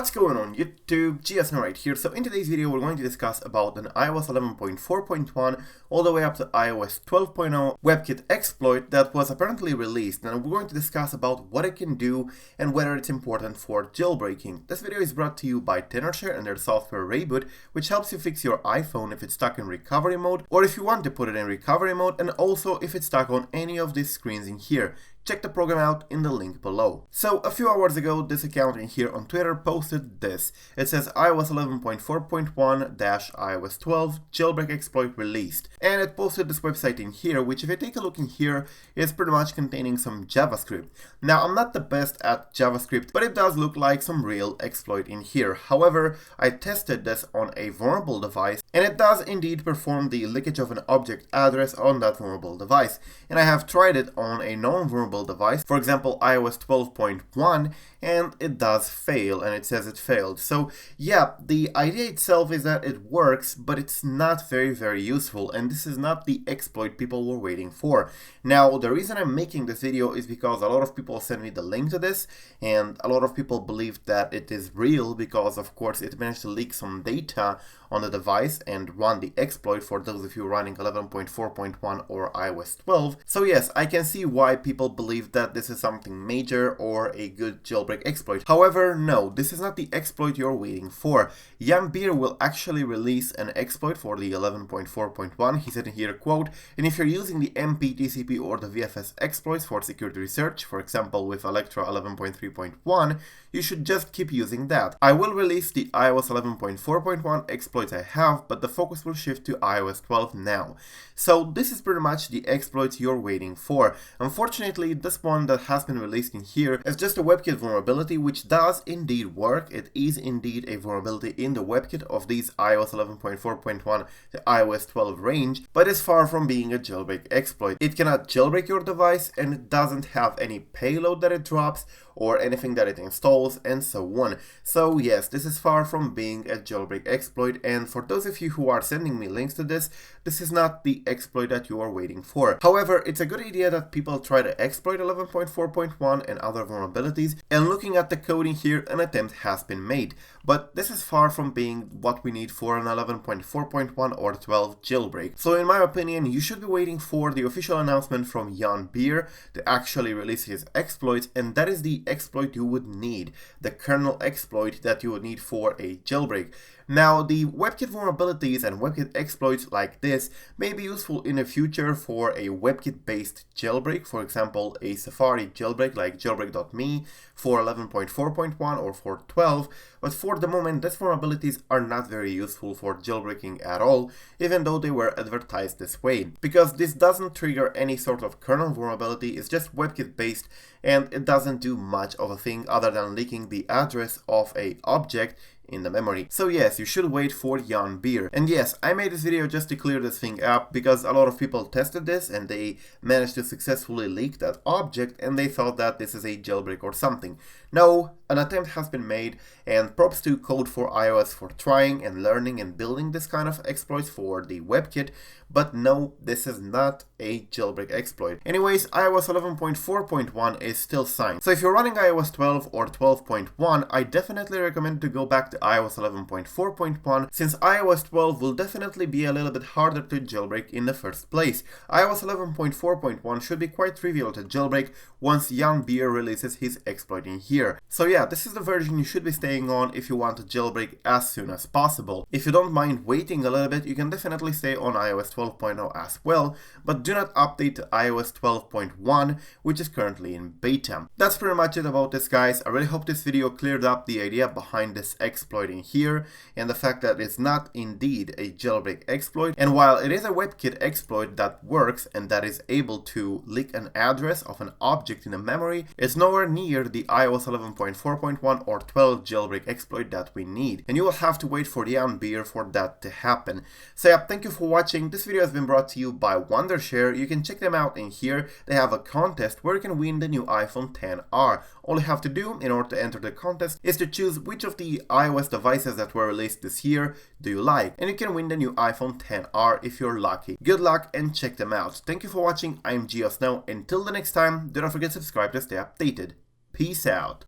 What's going on YouTube? GSN right here. So in today's video we're going to discuss about an iOS 11.4.1 all the way up to iOS 12.0 Webkit exploit that was apparently released, and we're going to discuss about what it can do and whether it's important for jailbreaking. This video is brought to you by Tenorshare and their software Reboot, which helps you fix your iPhone if it's stuck in recovery mode or if you want to put it in recovery mode, and also if it's stuck on any of these screens in here. Check the program out in the link below. So a few hours ago, this account in here on Twitter posted this. It says iOS 11.4.1-iOS 12 jailbreak exploit released. And it posted this website in here, which if you take a look in here, is pretty much containing some JavaScript. Now, I'm not the best at JavaScript, but it does look like some real exploit in here. However, I tested this on a vulnerable device, and it does indeed perform the leakage of an object address on that vulnerable device. And I have tried it on a non-vulnerable device, for example iOS 12.1, and it does fail, and it says it failed. So yeah, the idea itself is that it works, but it's not very useful, and this is not the exploit people were waiting for. Now, the reason I'm making this video is because a lot of people sent me the link to this, and a lot of people believe that it is real because of course it managed to leak some data on the device and run the exploit for those of you running 11.4.1 or iOS 12. So yes, I can see why people believe that this is something major or a good jailbreak exploit. However, no, this is not the exploit you're waiting for. Jan Beer will actually release an exploit for the 11.4.1. He said in here, quote, "And if you're using the MP/TCP or the VFS exploits for security research, for example with Electra 11.3.1, you should just keep using that. I will release the iOS 11.4.1 exploits I have, but the focus will shift to iOS 12 now." So this is pretty much the exploit you're waiting for. Unfortunately, this one that has been released in here is just a WebKit vulnerability, which does indeed work. It is indeed a vulnerability in the WebKit of these iOS 11.4.1 to iOS 12 range, but is far from being a jailbreak exploit. It cannot jailbreak your device, and it doesn't have any payload that it drops or anything that it installs, and so on. So yes, this is far from being a jailbreak exploit, and for those of you who are sending me links to this, this is not the exploit that you are waiting for. However, it's a good idea that people try to exploit 11.4.1 and other vulnerabilities, and looking at the code in here, an attempt has been made. But this is far from being what we need for an 11.4.1 or 12 jailbreak. So in my opinion, you should be waiting for the official announcement from Jan Beer to actually release his exploits, and that is the exploit you would need, the kernel exploit that you would need for a jailbreak. Now, the WebKit vulnerabilities and WebKit exploits like this may be useful in the future for a WebKit-based jailbreak, for example, a Safari jailbreak like jailbreak.me for 11.4.1 or for 12, but for the moment, these vulnerabilities are not very useful for jailbreaking at all, even though they were advertised this way, because this doesn't trigger any sort of kernel vulnerability. It's just WebKit-based, and it doesn't do much of a thing other than leaking the address of a object in the memory. So yes, you should wait for Jan Beer. And yes, I made this video just to clear this thing up because a lot of people tested this and they managed to successfully leak that object, and they thought that this is a jailbreak or something. No, an attempt has been made, and props to Code4iOS for trying and learning and building this kind of exploits for the WebKit, but no, this is not a jailbreak exploit. Anyways, iOS 11.4.1 is still signed. So if you're running iOS 12 or 12.1, I definitely recommend to go back to iOS 11.4.1, since iOS 12 will definitely be a little bit harder to jailbreak in the first place. iOS 11.4.1 should be quite trivial to jailbreak once Jan Beer releases his exploit in here. So yeah, this is the version you should be staying on if you want to jailbreak as soon as possible. If you don't mind waiting a little bit, you can definitely stay on iOS 12.0 as well, but do not update to iOS 12.1, which is currently in beta. That's pretty much it about this, guys. I really hope this video cleared up the idea behind this exploit in here, and the fact that it's not indeed a jailbreak exploit, and while it is a WebKit exploit that works and that is able to leak an address of an object in a memory, it's nowhere near the iOS 11.4.1 or 12 jailbreak exploit that we need, and you will have to wait for Jan Beer for that to happen. So yeah, thank you for watching. This video has been brought to you by Wondershare. You can check them out in here. They have a contest where you can win the new iPhone XR. All you have to do in order to enter the contest is to choose which of the iOS devices that were released this year do you like, and you can win the new iPhone XR if you're lucky. Good luck and check them out. Thank you for watching. I'm GeoSnow. Until the next time, do not forget to subscribe to stay updated. Peace out.